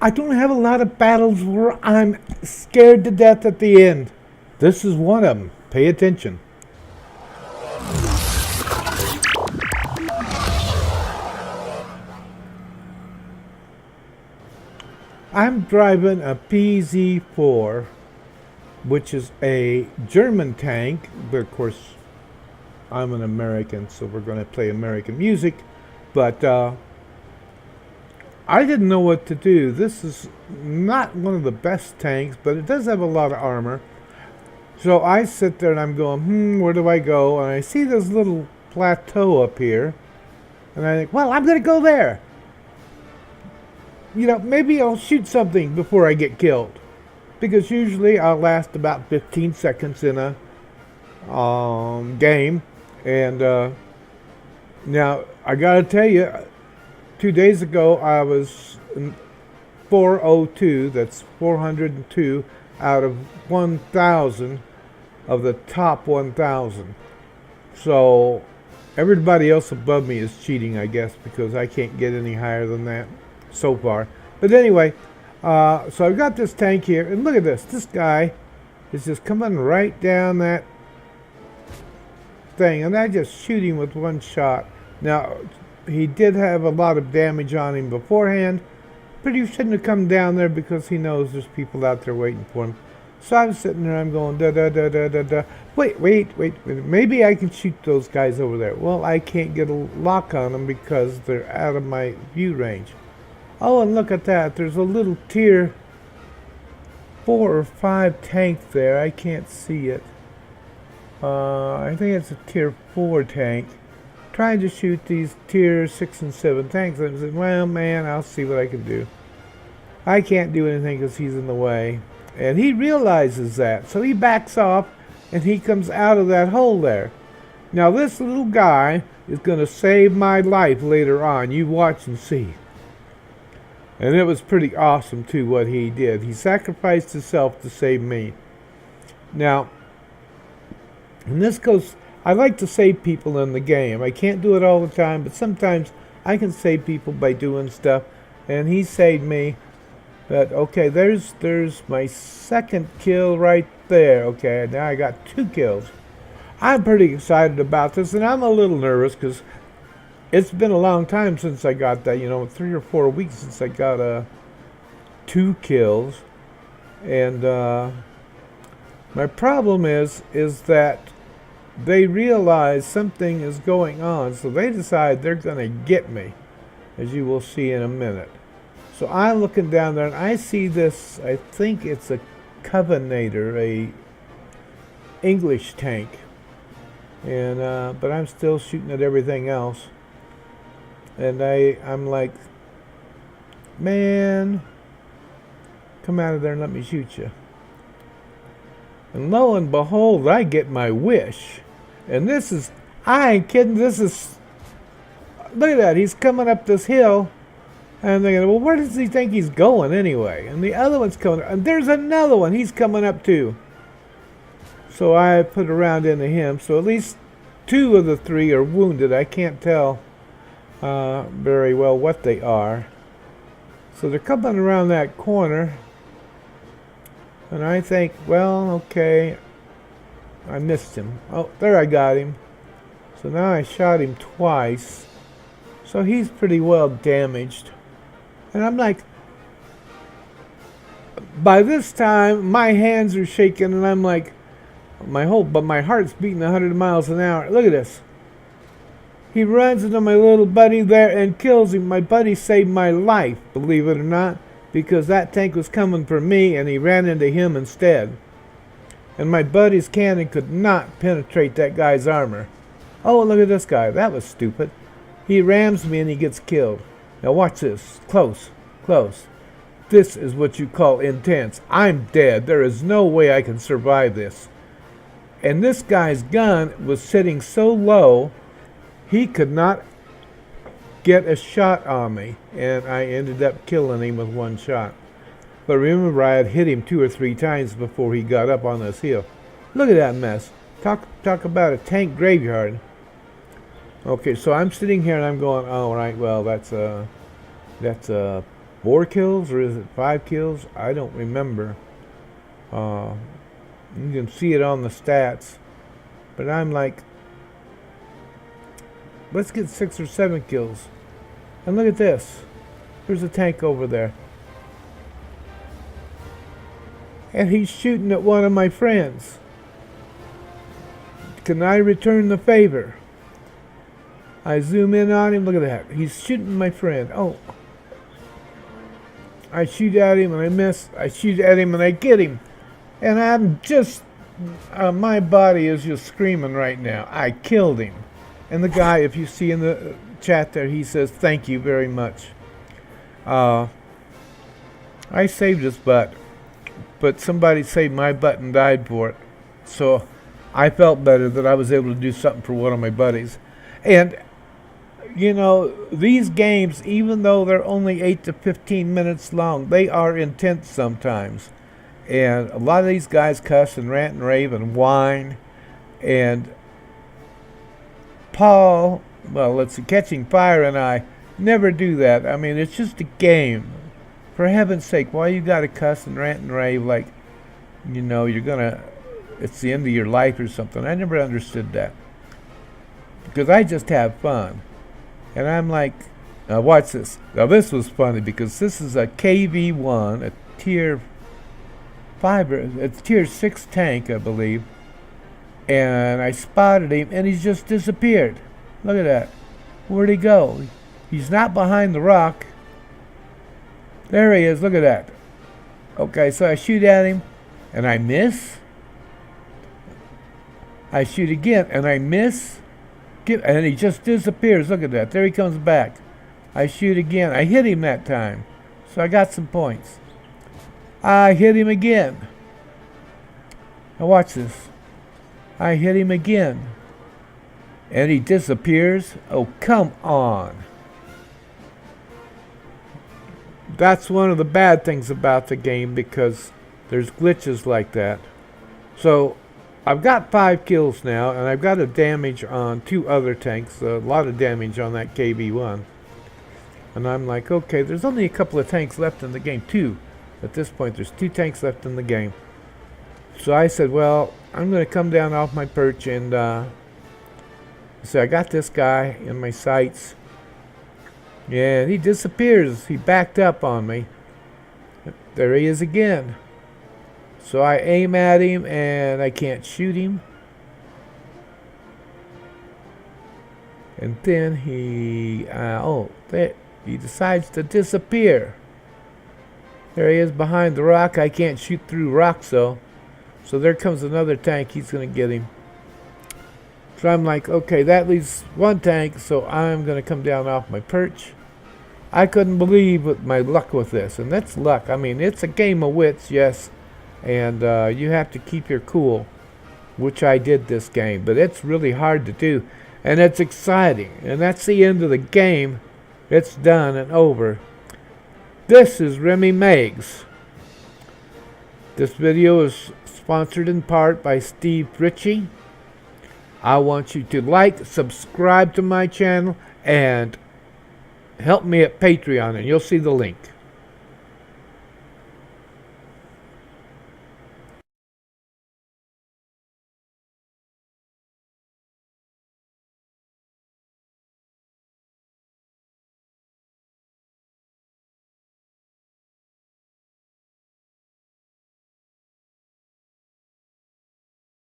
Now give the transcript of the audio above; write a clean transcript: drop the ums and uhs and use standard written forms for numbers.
I don't have a lot of battles where I'm scared to death at the end. This is one of them. Pay attention. I'm driving a PZ.Kpfw.IV, which is a German tank, but of course I'm an American, so we're going to play American music. But I didn't know what to do. This is not one of the best tanks, but it does have a lot of armor. So I sit there and I'm going, where do I go? And I see this little plateau up here. And I think, well, I'm going to go there. You know, maybe I'll shoot something before I get killed. Because usually I'll last about 15 seconds in a game. And now, I got to tell you, 2 days ago I was 402, that's 402 out of 1,000 of the top 1,000. So everybody else above me is cheating, I guess, because I can't get any higher than that so far. But anyway, so I've got this tank here, and look at this. This guy is just coming right down that thing, and I just shoot him with one shot. Now, he did have a lot of damage on him beforehand, but he shouldn't have come down there because he knows there's people out there waiting for him. So I'm sitting there, I'm going, da-da-da-da-da-da. Wait. Maybe I can shoot those guys over there. Well, I can't get a lock on them because they're out of my view range. Oh, and look at that. There's a little tier 4 or 5 tank there. I can't see it. I think it's a tier 4 tank. Trying to shoot these tier 6 and 7 tanks. I said, well, man, I'll see what I can do. I can't do anything because he's in the way. And he realizes that. So he backs off and he comes out of that hole there. Now, this little guy is going to save my life later on. You watch and see. And it was pretty awesome, too, what he did. He sacrificed himself to save me. Now, and this goes... I like to save people in the game. I can't do it all the time, but sometimes I can save people by doing stuff. And he saved me. But okay, there's my second kill right there. Okay, now I got 2 kills. I'm pretty excited about this, and I'm a little nervous because it's been a long time since I got that. You know, 3 or 4 weeks since I got 2 kills. And my problem is that they realize something is going on, so they decide they're going to get me, as you will see in a minute. So I'm looking down there, and I see this, I think it's a Covenanter, a English tank. And but I'm still shooting at everything else. And I'm like, man, come out of there and let me shoot you. And lo and behold, I get my wish. And this is, I ain't kidding, this is, look at that, he's coming up this hill. And I'm thinking, well, where does he think he's going anyway? And the other one's coming up, and there's another one, he's coming up too. So I put a round into him, so at least 2 of the 3 are wounded. I can't tell very well what they are. So they're coming around that corner. And I think, well, okay, I missed him. Oh, there I got him. So now I shot him twice. So he's pretty well damaged. And I'm like, by this time, my hands are shaking, and I'm like, but my heart's beating 100 miles an hour. Look at this. He runs into my little buddy there and kills him. My buddy saved my life, believe it or not, because that tank was coming for me, and he ran into him instead. And my buddy's cannon could not penetrate that guy's armor. Oh, look at this guy. That was stupid. He rams me and he gets killed. Now watch this. Close. Close. This is what you call intense. I'm dead. There is no way I can survive this. And this guy's gun was sitting so low, he could not get a shot on me. And I ended up killing him with one shot. But remember, I had hit him 2 or 3 times before he got up on this hill. Look at that mess. Talk about a tank graveyard. Okay, so I'm sitting here and I'm going, oh, right, well, that's a 4 kills or is it 5 kills? I don't remember. You can see it on the stats. But I'm like, let's get 6 or 7 kills. And look at this. There's a tank over there. And he's shooting at one of my friends. Can I return the favor? I zoom in on him. Look at that. He's shooting my friend. Oh. I shoot at him and I miss. I shoot at him and I get him. And I'm just... my body is just screaming right now. I killed him. And the guy, if you see in the chat there, he says, thank you very much. I saved his butt. But somebody saved my butt and died for it. So I felt better that I was able to do something for one of my buddies. And, you know, these games, even though they're only 8 to 15 minutes long, they are intense sometimes. And a lot of these guys cuss and rant and rave and whine. And Paul, well, let's see, Catching Fire and I never do that. I mean, it's just a game. For heaven's sake, why you gotta cuss and rant and rave like, you know, you're gonna, it's the end of your life or something? I never understood that. Because I just have fun. And I'm like, now watch this. Now this was funny because this is a KV-1, a tier 5, it's tier 6 tank, I believe. And I spotted him and he's just disappeared. Look at that. Where'd he go? He's not behind the rock. There he is. Look at that. Okay, so I shoot at him and I miss. I shoot again and I miss. And he just disappears. Look at that. There he comes back. I shoot again. I hit him that time. So I got some points. I hit him again. Now watch this. I hit him again. And he disappears. Oh, come on. That's one of the bad things about the game because there's glitches like that. So I've got 5 kills now and I've got a damage on 2 other tanks. A lot of damage on that KV-1. And I'm like, okay, there's only a couple of tanks left in the game. 2. At this point, there's 2 tanks left in the game. So I said, well, I'm going to come down off my perch and so I got this guy in my sights. Yeah, and he disappears. He backed up on me. There he is again. So I aim at him and I can't shoot him. And then he he decides to disappear. There he is behind the rock. I can't shoot through rocks though. So there comes another tank. He's going to get him. So I'm like, okay, that leaves 1 tank, so I'm going to come down off my perch. I couldn't believe my luck with this, and that's luck. I mean, it's a game of wits, yes, and you have to keep your cool, which I did this game, but it's really hard to do, and it's exciting, and that's the end of the game. It's done and over. This is Remy Meggs. This video is sponsored in part by Steve Ritchie. I want you to like, subscribe to my channel, and help me at Patreon, and you'll see the link.